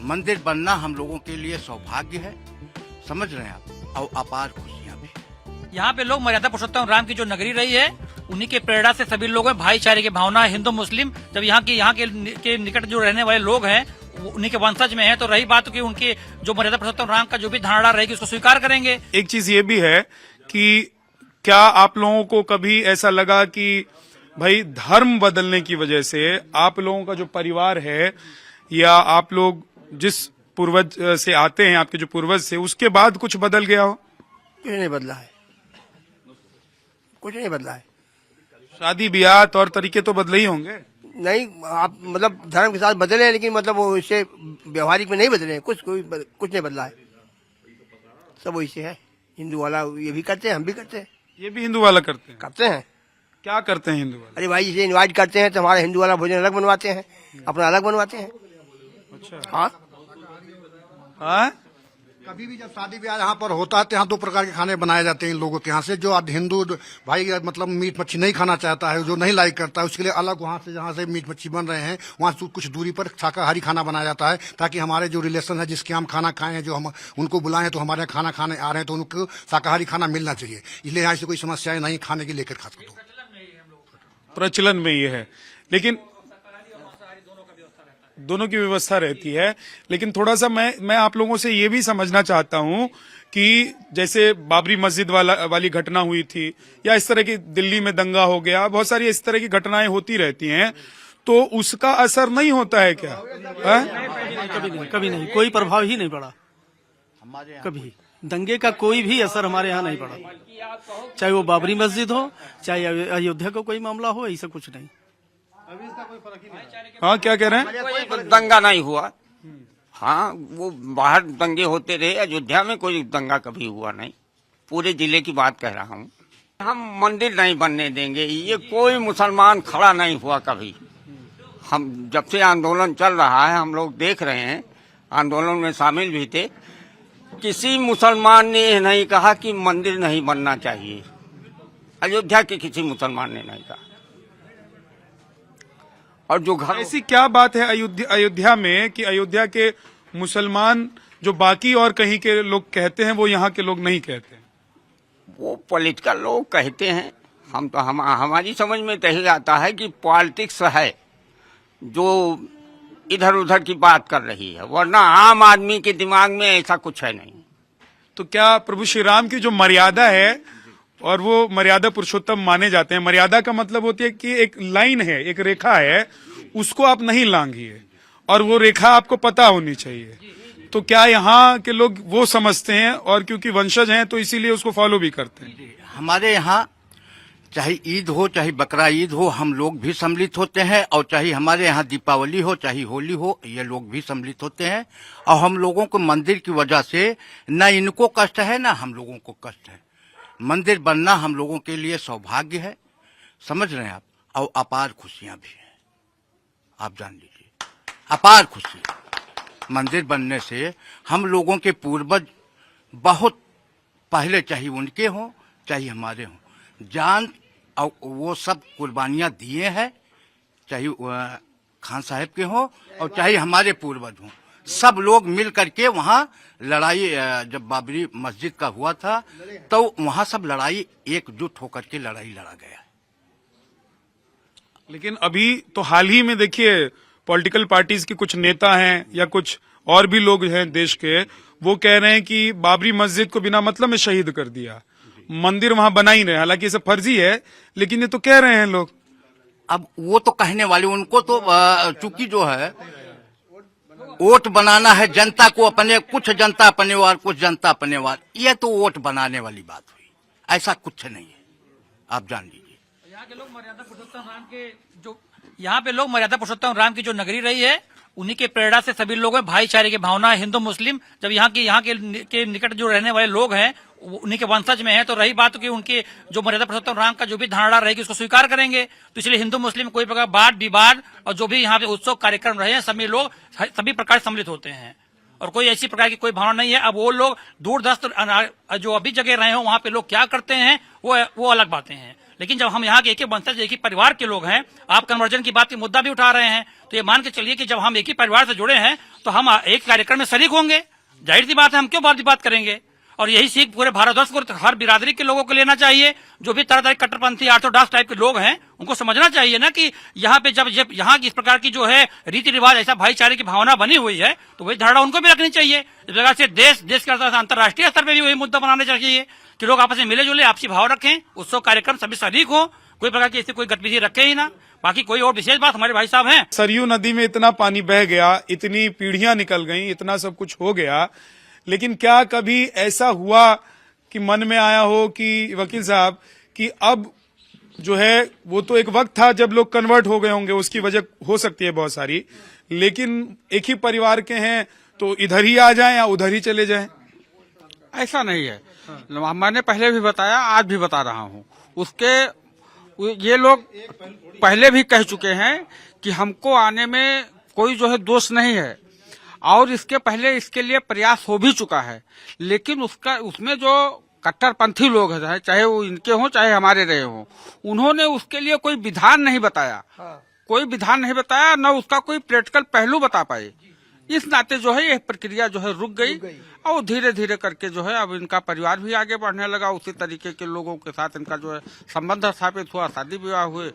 मंदिर बनना हम लोगों के लिए सौभाग्य है, समझ रहे हैं आप, और अपार खुशियाँ भी। यहाँ पे लोग मर्यादा पुरुषोत्तम राम की जो नगरी रही है, उन्हीं के प्रेरणा से सभी लोग हैं, भाईचारे की भावना है, हिंदू मुस्लिम जब यहाँ के निकट जो रहने वाले लोग हैं उन्हीं के वंशज में है, तो रही बात कि उनके जो मर्यादा पुरुषोत्तम राम का जो भी धारणा रहेगी उसको स्वीकार करेंगे। एक चीज ये भी है कि क्या आप लोगों को कभी ऐसा लगा कि भाई धर्म बदलने की वजह से आप लोगों का जो परिवार है या आप लोग जिस पूर्वज से आते हैं, आपके जो पूर्वज से, उसके बाद कुछ बदल गया हो? कुछ नहीं बदला है, कुछ नहीं बदला है। शादी ब्याह तौर तरीके तो बदले ही होंगे। नहीं, आप मतलब धर्म के साथ बदले हैं, लेकिन मतलब वो इससे व्यवहारिक में नहीं बदले हैं, कुछ नहीं बदला है, सब वही से है। हिंदू वाला ये भी करते हैं, हम भी करते हैं। ये भी हिंदू वाला करते हैं? हैं। क्या करते हैं हिंदू वाला? अरे भाई, जिसे इनवाइट करते हैं तो हमारा हिंदू वाला भोजन अलग बनवाते हैं, अपना अलग बनवाते हैं। अच्छा। हाँ हाँ, कभी भी जब शादी ब्याह यहाँ पर होता है तो यहाँ दो प्रकार के खाने बनाए जाते हैं इन लोगों के यहाँ से। जो हिंदू भाई मतलब मीट मच्छी नहीं खाना चाहता है, जो नहीं लाइक करता है, उसके लिए अलग वहाँ से जहाँ से मीट मच्छी बन रहे हैं वहाँ से कुछ दूरी पर शाकाहारी खाना बनाया जाता है, ताकि हमारे जो रिलेशन है जिसके हम खाना खाए हैं, जो हम उनको बुलाएं तो हमारे यहाँ खाना खाने आ रहे हैं तो उनको शाकाहारी खाना मिलना चाहिए। इसलिए यहाँ से कोई समस्याएं नहीं खाने की लेकर खा सकते। प्रचलन में ये है, लेकिन दोनों की व्यवस्था रहती है। लेकिन थोड़ा सा मैं आप लोगों से ये भी समझना चाहता हूं कि जैसे बाबरी मस्जिद वाली घटना हुई थी, या इस तरह की दिल्ली में दंगा हो गया, बहुत सारी इस तरह की घटनाएं होती रहती हैं, तो उसका असर नहीं होता है क्या? कभी नहीं, कोई प्रभाव ही नहीं पड़ा हमारे, कभी दंगे का कोई भी असर हमारे यहाँ नहीं पड़ा। चाहे वो बाबरी मस्जिद हो, चाहे अयोध्या का कोई मामला हो, ऐसा कुछ नहीं। हाँ, क्या कह रहे हैं? कोई दंगा नहीं हुआ। हाँ, वो बाहर दंगे होते रहे, अयोध्या में कोई दंगा कभी हुआ नहीं। पूरे जिले की बात कह रहा हूँ। हम मंदिर नहीं बनने देंगे, ये कोई मुसलमान खड़ा नहीं हुआ कभी। हम जब से आंदोलन चल रहा है, हम लोग देख रहे हैं, आंदोलन में शामिल भी थे, किसी मुसलमान ने यह नहीं कहा कि मंदिर नहीं बनना चाहिए। अयोध्या के किसी मुसलमान ने नहीं कहा। और जो घर, ऐसी क्या बात है अयोध्या में कि अयोध्या के मुसलमान जो बाकी और कहीं के लोग कहते हैं वो यहाँ के लोग नहीं कहते? वो पॉलिटिकल लोग कहते हैं। हम तो हमारी समझ में तो यही आता है कि पॉलिटिक्स है जो इधर उधर की बात कर रही है, वरना आम आदमी के दिमाग में ऐसा कुछ है नहीं। तो क्या प्रभु श्री राम की जो मर्यादा है, और वो मर्यादा पुरुषोत्तम माने जाते हैं, मर्यादा का मतलब होती है कि एक लाइन है, एक रेखा है, उसको आप नहीं लांघिए, और वो रेखा आपको पता होनी चाहिए। तो क्या यहाँ के लोग वो समझते हैं, और क्योंकि वंशज हैं तो इसीलिए उसको फॉलो भी करते हैं? हमारे यहाँ चाहे ईद हो, चाहे बकरा ईद हो, हम लोग भी सम्मिलित होते हैं, और चाहे हमारे यहाँ दीपावली हो, चाहे होली हो, ये लोग भी सम्मिलित होते हैं। और हम लोगों को मंदिर की वजह से न इनको कष्ट है, न हम लोगों को कष्ट है। मंदिर बनना हम लोगों के लिए सौभाग्य है, समझ रहे हैं आप, और अपार खुशियां भी हैं। आप जान लीजिए, अपार खुशी मंदिर बनने से हम लोगों के पूर्वज बहुत पहले, चाहे उनके हों चाहे हमारे हों, जान और वो सब कुर्बानियां दिए हैं, चाहे खान साहब के हों और चाहे हमारे पूर्वज हों। सब लोग मिल करके वहाँ लड़ाई, जब बाबरी मस्जिद का हुआ था तो वहाँ सब लड़ाई एकजुट होकर के लड़ाई लड़ा गया। लेकिन अभी तो हाल ही में देखिए, पॉलिटिकल पार्टीज के कुछ नेता हैं या कुछ और भी लोग हैं देश के, वो कह रहे हैं कि बाबरी मस्जिद को बिना मतलब में शहीद कर दिया, मंदिर वहां बना ही नहीं। हालांकि ये सब फर्जी है, लेकिन ये तो कह रहे हैं लोग। अब वो तो कहने वाले, उनको तो चूंकि जो है वोट बनाना है जनता को अपने, कुछ जनता अपने वार, कुछ जनता अपने वार, ये तो वोट बनाने वाली बात हुई, ऐसा कुछ नहीं है, आप जान लीजिए। यहाँ के लोग मर्यादा पुरुषोत्तम राम के जो यहाँ पे लोग मर्यादा पुरुषोत्तम राम की जो नगरी रही है, उन्हीं के प्रेरणा से सभी लोग हैं, भाईचारे की भावना है, हिंदू मुस्लिम जब यहाँ के निकट जो रहने वाले लोग हैं उन्हीं के वंशज में है, तो रही बात कि उनके जो मर्यादा पुरुषोत्तम राम का जो भी धारणा रहेगी उसको स्वीकार करेंगे। तो इसलिए हिंदू मुस्लिम कोई प्रकार वाद विवाद और जो भी यहाँ पे उत्सव कार्यक्रम रहे हैं, सभी लोग सभी प्रकार सम्मिलित होते हैं, और कोई ऐसी प्रकार की कोई भावना नहीं है। अब वो लोग दूरदर्श जो अभी जगह रहे हो वहां पे लोग क्या करते हैं वो अलग बातें हैं, लेकिन जब हम यहाँ के एक ही वंशज एक ही परिवार के लोग हैं, आप कन्वर्जन की बात की मुद्दा भी उठा रहे हैं, तो ये मान के चलिए कि जब हम एक ही परिवार से जुड़े हैं तो हम एक कार्यक्रम में शरीक होंगे। जाहिर सी बात है, हम क्यों बात करेंगे। और यही सीख पूरे भारतवर्ष को हर बिरादरी के लोगों को लेना चाहिए। जो भी तरह तरह कट्टरपंथी ऑर्थोडॉक्स टाइप के लोग हैं उनको समझना चाहिए ना कि यहाँ पे जब यहाँ की इस प्रकार की जो है रीति रिवाज, ऐसा भाईचारे की भावना बनी हुई है, तो वही धारणा उनको भी रखनी चाहिए। इस जगह से देश के स्तर से अंतर्राष्ट्रीय स्तर पर भी वही मुद्दा बनाना चाहिए कि लोग आपस में मिले जुले, आपसी भाव रखें, उत्सव कार्यक्रम सभी शरीक हो, कोई प्रकार की ऐसी कोई गतिविधि रखे ही ना। बाकी कोई और विशेष बात हमारे भाई साहब हैं। सरयू नदी में इतना पानी बह गया, इतनी पीढ़ियां निकल गई, इतना सब कुछ हो गया, लेकिन क्या कभी ऐसा हुआ कि मन में आया हो कि वकील साहब कि अब जो है, वो तो एक वक्त था जब लोग कन्वर्ट हो गए होंगे, उसकी वजह हो सकती है बहुत सारी, लेकिन एक ही परिवार के हैं तो इधर ही आ जाएं या उधर ही चले जाएं? ऐसा नहीं है। मैंने पहले भी बताया, आज भी बता रहा हूँ। ये लोग पहले भी कह चुके हैं कि हमको आने में कोई जो है दोष नहीं है, और इसके पहले इसके लिए प्रयास हो भी चुका है, लेकिन उसमें जो कट्टरपंथी लोग हैं, चाहे वो इनके हों चाहे हमारे रहे हों, उन्होंने उसके लिए कोई विधान नहीं बताया। कोई विधान नहीं बताया, न उसका कोई प्रैक्टिकल पहलू बता पाए। इस नाते जो है यह प्रक्रिया जो है रुक गई, और धीरे धीरे करके जो है अब इनका परिवार भी आगे बढ़ने लगा, उसी तरीके के लोगों के साथ इनका जो है संबंध स्थापित हुआ, शादी विवाह हुए,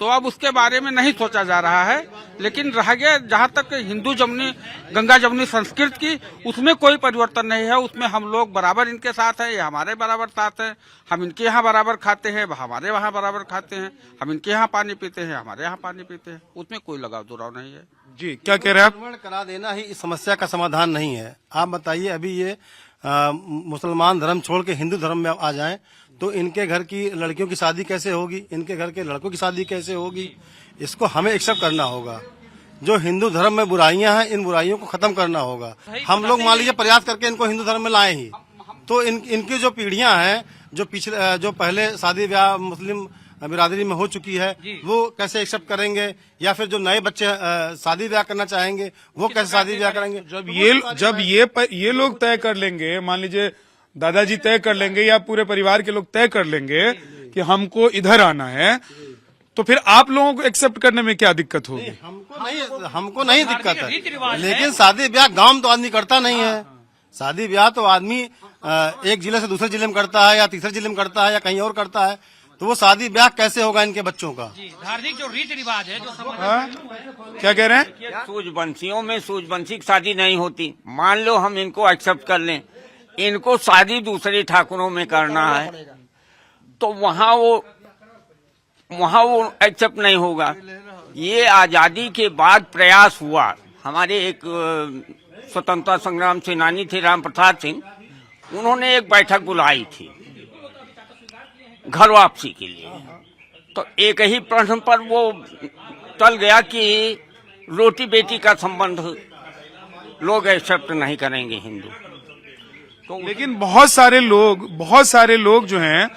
तो अब उसके बारे में नहीं सोचा जा रहा है। लेकिन रह गया जहाँ तक हिंदू जमुनी गंगा जमुनी संस्कृति की, उसमें कोई परिवर्तन नहीं है। उसमें हम लोग बराबर इनके साथ हैं, ये हमारे बराबर साथ हैं, हम इनके यहाँ बराबर खाते हैं, हमारे वहाँ बराबर खाते हैं, हम इनके यहाँ पानी पीते हैं, हमारे यहाँ पानी पीते हैं, उसमें कोई लगाव दुराव नहीं है। जी, क्या कह रहे हैं आप? कन्वर्ट करा देना ही इस समस्या का समाधान नहीं है। आप बताइए, अभी ये मुसलमान धर्म छोड़ के हिंदू धर्म में आ जाएं तो इनके घर की लड़कियों की शादी कैसे होगी, इनके घर के लड़कों की शादी कैसे होगी? इसको हमें एक्सेप्ट करना होगा। जो हिंदू धर्म में बुराइयां हैं, इन बुराइयों को खत्म करना होगा। हम लोग मान लीजिए प्रयास करके इनको हिंदू धर्म में लाए ही, तो इनकी जो पीढ़ियां हैं, जो पहले शादी ब्याह मुस्लिम बिरादरी में हो चुकी है, वो कैसे एक्सेप्ट करेंगे? या फिर जो नए बच्चे शादी ब्याह करना चाहेंगे वो कैसे शादी ब्याह करेंगे? जब ये लोग तय कर लेंगे, मान लीजिए दादाजी तय कर लेंगे या पूरे परिवार के लोग तय कर लेंगे कि हमको इधर आना है, तो फिर आप लोगों को एक्सेप्ट करने में क्या दिक्कत होगी? हमको नहीं दिक्कत है, लेकिन शादी ब्याह गांव में तो आदमी करता नहीं है। शादी ब्याह तो आदमी एक जिले से दूसरे जिले में करता है, या तीसरे जिले में करता है, या कहीं और करता है। तो वो शादी ब्याह कैसे होगा इनके बच्चों का? धार्मिक जो रीति रिवाज है, जो क्या कह रहे हैं? सूर्यवंशियों में सूर्यवंशी की शादी नहीं होती। मान लो हम इनको एक्सेप्ट कर लें, इनको शादी दूसरे ठाकुरों में करना है, तो वहाँ वो एक्सेप्ट नहीं होगा। ये आजादी के बाद प्रयास हुआ। हमारे एक स्वतंत्रता संग्राम सेनानी थे राम प्रसाद सिंह, उन्होंने एक बैठक बुलाई थी घर वापसी के लिए। तो एक ही प्रश्न पर वो चल गया कि रोटी बेटी का संबंध लोग एक्सेप्ट नहीं करेंगे हिंदू। तो लेकिन बहुत सारे लोग जो हैं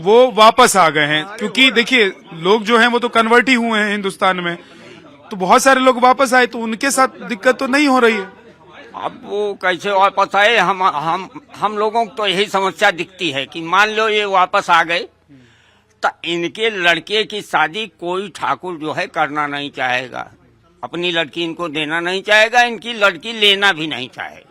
वो वापस आ गए हैं, क्योंकि देखिए लोग जो हैं वो तो कन्वर्ट ही हुए हैं हिंदुस्तान में, तो बहुत सारे लोग वापस आए, तो उनके साथ दिक्कत तो नहीं हो रही है। अब वो कैसे वापस आए? हम लोगों को तो यही समस्या दिखती है कि मान लो ये वापस आ गए, तो इनके लड़के की शादी कोई ठाकुर जो है करना नहीं चाहेगा, अपनी लड़की इनको देना नहीं चाहेगा, इनकी लड़की लेना भी नहीं चाहेगा।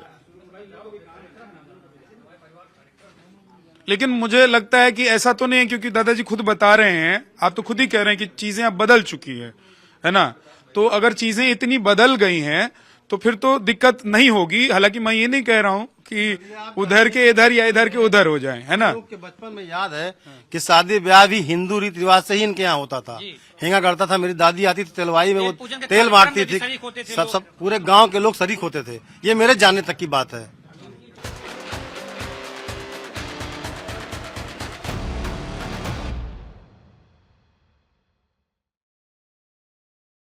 लेकिन मुझे लगता है कि ऐसा तो नहीं है, क्योंकि दादाजी खुद बता रहे हैं, आप तो खुद ही कह रहे हैं कि चीजें अब बदल चुकी है ना? तो अगर चीजें इतनी बदल गई हैं तो फिर तो दिक्कत नहीं होगी। हालांकि मैं ये नहीं कह रहा हूँ कि उधर के इधर या इधर के उधर हो जाए, है ना? के बचपन में याद है कि शादी ब्याह भी हिंदू रीति रिवाज से ही इनके यहाँ होता था। हेंगा करता था, मेरी दादी आती थी तेलवाई में, वो तेल मारती थी, सब पूरे गांव के लोग शरीक होते थे। ये मेरे जानने तक की बात है।